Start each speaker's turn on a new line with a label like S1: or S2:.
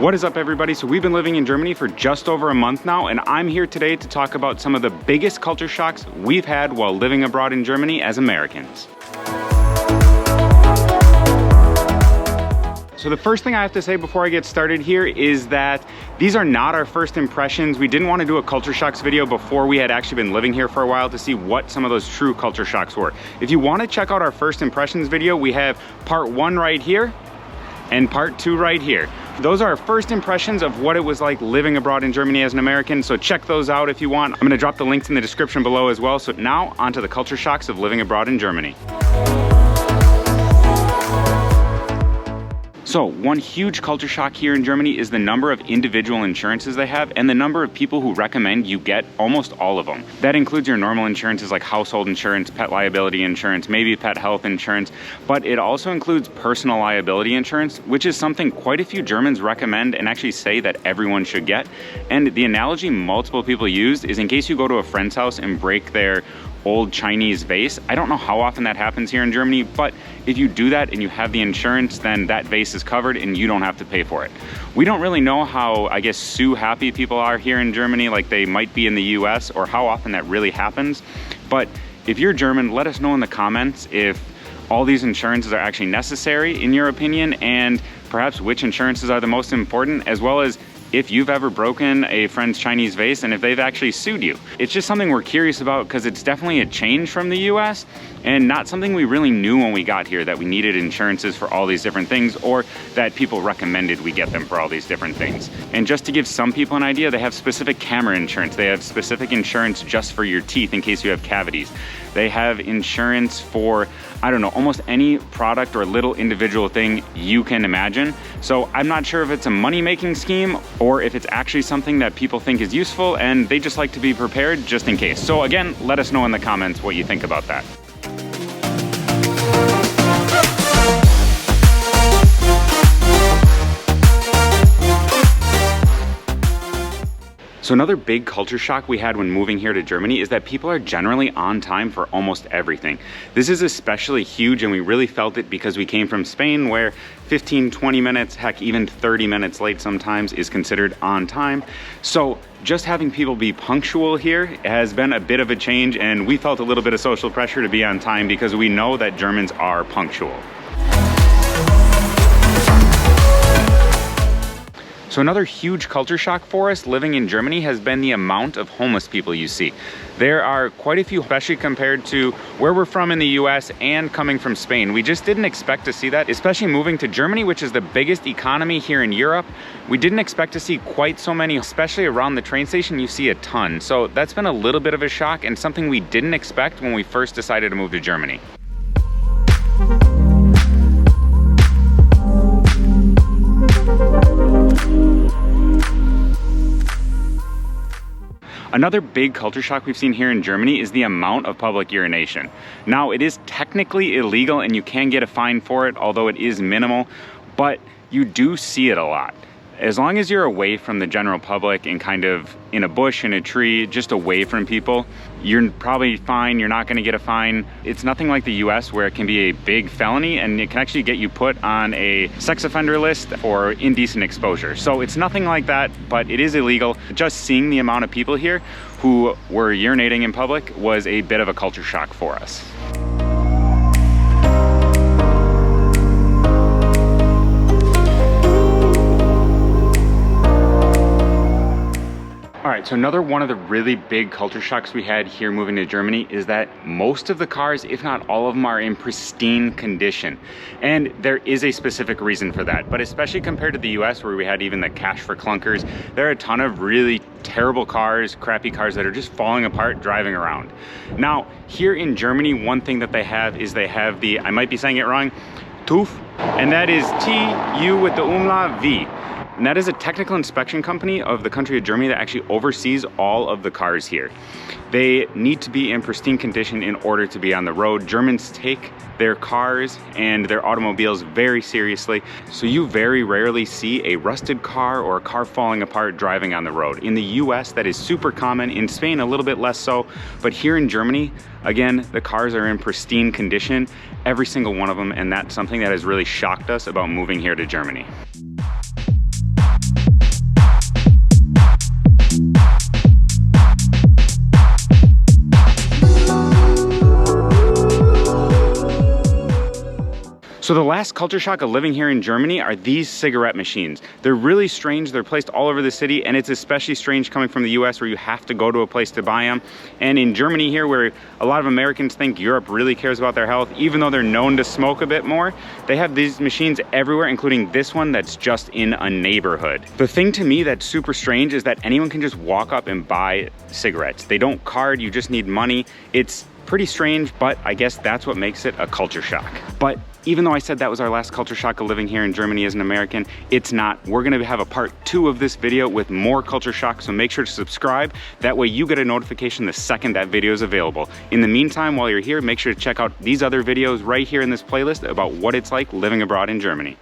S1: What is up, everybody? So we've been living in Germany for just over a month now, and I'm here today to talk about some of the biggest culture shocks we've had while living abroad in Germany as Americans. So the first thing I have to say before I get started here is that these are not our first impressions. We didn't want to do a culture shocks video before we had actually been living here for a while to see what some of those true culture shocks were. If you want to check out our first impressions video, we have part 1 right here and part 2 right here. Those are our first impressions of what it was like living abroad in Germany as an American, so check those out if you want. I'm gonna drop the links in the description below as well. So now, onto the culture shocks of living abroad in Germany. So one huge culture shock here in Germany is the number of individual insurances they have and the number of people who recommend you get almost all of them. That includes your normal insurances like household insurance, pet liability insurance, maybe pet health insurance, but it also includes personal liability insurance, which is something quite a few Germans recommend and actually say that everyone should get. And the analogy multiple people use is in case you go to a friend's house and break their old Chinese vase. I don't know how often that happens here in Germany, but if you do that and you have the insurance, then that vase is covered and you don't have to pay for it. We don't really know how, I guess, sue happy people are here in Germany like they might be in the US, or how often that really happens. But if you're German, let us know in the comments if all these insurances are actually necessary in your opinion, and perhaps which insurances are the most important, as well as if you've ever broken a friend's Chinese vase and if they've actually sued you. It's just something we're curious about because it's definitely a change from the US and not something we really knew when we got here, that we needed insurances for all these different things, or that people recommended we get them for all these different things. And just to give some people an idea, they have specific camera insurance. They have specific insurance just for your teeth in case you have cavities. They have insurance for, I don't know, almost any product or little individual thing you can imagine. So I'm not sure if it's a money-making scheme or if it's actually something that people think is useful and they just like to be prepared just in case. So again, let us know in the comments what you think about that. So another big culture shock we had when moving here to Germany is that people are generally on time for almost everything. This is especially huge, and we really felt it because we came from Spain, where 15, 20 minutes, heck, even 30 minutes late sometimes is considered on time. So just having people be punctual here has been a bit of a change, and we felt a little bit of social pressure to be on time because we know that Germans are punctual. So another huge culture shock for us living in Germany has been the amount of homeless people you see. There are quite a few, especially compared to where we're from in the US and coming from Spain. We just didn't expect to see that, especially moving to Germany, which is the biggest economy here in Europe. We didn't expect to see quite so many, especially around the train station, you see a ton. So that's been a little bit of a shock and something we didn't expect when we first decided to move to Germany. Another big culture shock we've seen here in Germany is the amount of public urination. Now, it is technically illegal and you can get a fine for it, although it is minimal, but you do see it a lot. As long as you're away from the general public and kind of in a bush, in a tree, just away from people, you're probably fine. You're not going to get a fine. It's nothing like the US where it can be a big felony and it can actually get you put on a sex offender list for indecent exposure. So it's nothing like that, but it is illegal. Just seeing the amount of people here who were urinating in public was a bit of a culture shock for us. All right, so another one of the really big culture shocks we had here moving to Germany is that most of the cars, if not all of them, are in pristine condition. And there is a specific reason for that, but especially compared to the US where we had even the cash for clunkers, there are a ton of really terrible cars, crappy cars that are just falling apart driving around. Now, here in Germany, one thing that they have is they have the, I might be saying it wrong, TÜV, and that is T-U with the umlaut V. And that is a technical inspection company of the country of Germany that actually oversees all of the cars here. They need to be in pristine condition in order to be on the road. Germans take their cars and their automobiles very seriously, so you very rarely see a rusted car or a car falling apart driving on the road. In the US, that is super common. In Spain, a little bit less so, but here in Germany, again, the cars are in pristine condition, every single one of them, and that's something that has really shocked us about moving here to Germany. So the last culture shock of living here in Germany are these cigarette machines. They're really strange. They're placed all over the city, and it's especially strange coming from the US where you have to go to a place to buy them. And in Germany here, where a lot of Americans think Europe really cares about their health, even though they're known to smoke a bit more, they have these machines everywhere, including this one that's just in a neighborhood. The thing to me that's super strange is that anyone can just walk up and buy cigarettes. They don't card, you just need money. It's pretty strange, but I guess that's what makes it a culture shock. But even though I said that was our last culture shock of living here in Germany as an American, it's not. We're gonna have a part 2 of this video with more culture shock, so make sure to subscribe. That way you get a notification the second that video is available. In the meantime, while you're here, make sure to check out these other videos right here in this playlist about what it's like living abroad in Germany.